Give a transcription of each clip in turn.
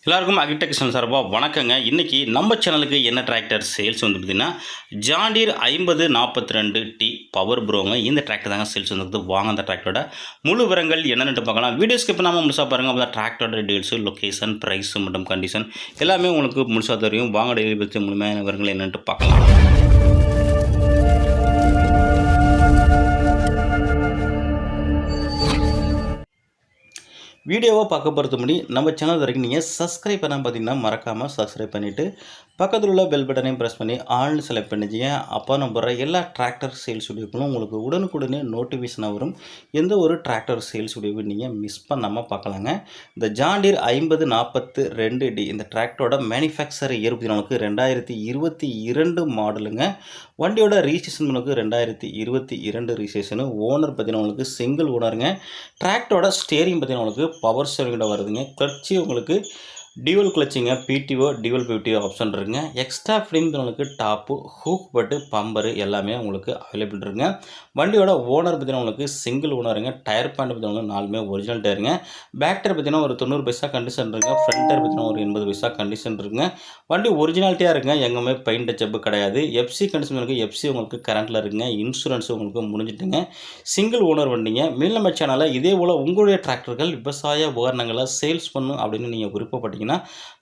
எல்லாருக்கும் அக்ரிடெக்ஷன் சார்பாக வணக்கங்க. இன்றைக்கி நம்ம சேனலுக்கு என்ன டிராக்டர் சேல்ஸ் வந்து பார்த்திங்கன்னா ஜாண்டீர் 5042T பவர் ப்ரோங்க. இந்த டிராக்டர் தாங்க சேல்ஸ் வந்துருக்குது. வாங்க அந்த டிராக்டரோட முழு விவரங்கள் என்னென்னு பார்க்கலாம். வீடியோ ஸ்கிப் பண்ணாமல் முழுசாக பாருங்கள். அப்போ தான் டிராக்டரோட டீல்ஸு, லொக்கேஷன், ப்ரைஸு மற்றும் கண்டிஷன் எல்லாமே உங்களுக்கு முழுசாக தெரியும். வாங்க டெய்லி பற்றி முழுமையான விவரங்கள் என்னென்னு பார்க்கலாம். வீடியோவை பார்க்க போகிறது முன்னாடி நம்ம சேனல் வரைக்கும் நீங்கள் சப்ஸ்கிரைப் பண்ணால் பார்த்தீங்கன்னா மறக்காமல் சப்ஸ்கிரைப் பண்ணிவிட்டு பக்கத்தில் உள்ள பெல் பட்டனையும் ப்ரெஸ் பண்ணி ஆல்னு செலக்ட் பண்ணிச்சிங்க. அப்போ நம்ம போகிற எல்லா டிராக்டர் சேல்ஸ் வீடியோக்களும் உங்களுக்கு உடனுக்குடனே நோட்டிஃபிகேஷனாக வரும். எந்த ஒரு டிராக்டர் சேல்ஸ் வீடியோவும் நீங்கள் மிஸ் பண்ணாமல் பார்க்கலாங்க. இந்த ஜாண்டீர் 5042D இந்த டிராக்டரோட மேனுஃபேக்சர் இயர் நமக்கு 2022 மாடலுங்க. வண்டியோட ரிஜிஸ்ட்ரேஷன் உங்களுக்கு 2022 ரிஜிஸ்ட்ரேஷனு. ஓனர் பார்த்தீங்கன்னா உங்களுக்கு சிங்கிள் ஓனருங்க. டிராக்டரோட ஸ்டேரிங் பார்த்தீங்கன்னா உங்களுக்கு பவர் ஸ்டேரிங்கோட வருதுங்க. கிளட்சி உங்களுக்கு டியூவல் கிளச்சிங்க, பிடிஓ டியூவல் பிடிஓ ஆப்ஷன் இருக்குங்க. எக்ஸ்ட்ரா ஃபிலிம் உங்களுக்கு டாப்பு, ஹூக் பட்டு, பம்பரு எல்லாமே உங்களுக்கு அவைலபிள் இருக்குங்க. வண்டியோட ஓனர் பார்த்தீங்கன்னா உங்களுக்கு சிங்கிள் ஓனருங்க. டயர் பாயிண்ட் பார்த்தீங்கன்னா 4மே ஒரிஜினல் டயருங்க. பேக் டயர் பார்த்தீங்கன்னா ஒரு 90 பைசா கண்டிஷன் இருக்குங்க. ஃப்ரண்ட் டயர் பார்த்தீங்கன்னா ஒரு 80 பைசா கண்டிஷன் இருக்குங்க. வண்டி ஒரிஜினாலிட்டியாக இருக்குங்க. எங்கேயுமே பெயிண்ட் டச்சப்பு கிடையாது. எஃப்சி கண்டிஷன் இருக்குது. எஃப்சி உங்களுக்கு கரண்ட்டில் இருக்குங்க. இன்சூரன்ஸு உங்களுக்கு முடிஞ்சிட்டுங்க. சிங்கிள் ஓனர் வண்டிங்க. மேல் நம்ம சேனலில் இதே போல் உங்களுடைய டிராக்டர்கள் விவசாய உபகரணங்களை சேல்ஸ் பண்ணும் அப்படின்னு நீங்கள் விருப்பப்பட்டீங்க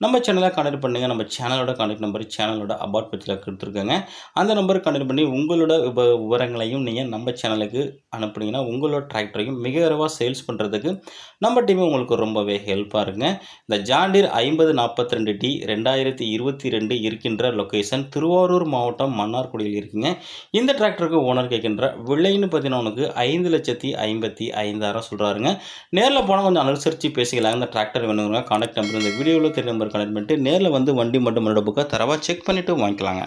நம்ம சேனலை கான்டெக்ட் பண்ணுங்கள். நம்ம சேனலோட கான்டெக்ட் நம்பர் சேனலோட அபவுட் பேஜில் கொடுத்துருக்காங்க. அந்த நம்பருக்கு கான்டெக்ட் பண்ணி உங்களோட விவரங்களையும் நீங்கள் நம்ம சேனலுக்கு அனுப்புனீங்கன்னா உங்களோட டிராக்டரையும் மிக விரைவாக சேல்ஸ் பண்ணுறதுக்கு நம்ம டீம் உங்களுக்கு ரொம்பவே ஹெல்ப்பாக இருக்குங்க. இந்த ஜாண்டீர் 5042D 2022 இருக்கின்ற லொக்கேஷன் திருவாரூர் மாவட்டம் மன்னார்குடியில் இருக்குங்க. இந்த டிராக்டருக்கு ஓனர் கேட்கின்ற விலைன்னு பார்த்தீங்கன்னா உனக்கு 5,55,000 சொல்கிறாருங்க. நேரில் போனால் கொஞ்சம் அனுசரித்து பேசிக்கலாங்க. இந்த டிராக்டர் வேணுங்க கான்டெக்ட் நம்பர் இந்த வீடியோவில் தெரிய நம்பர் கனெக்ட் பண்ணிட்டு நேரில் வந்து வண்டி மட்டும் புக்கை தரவாக செக் பண்ணிவிட்டு வாங்கிக்கலாங்க.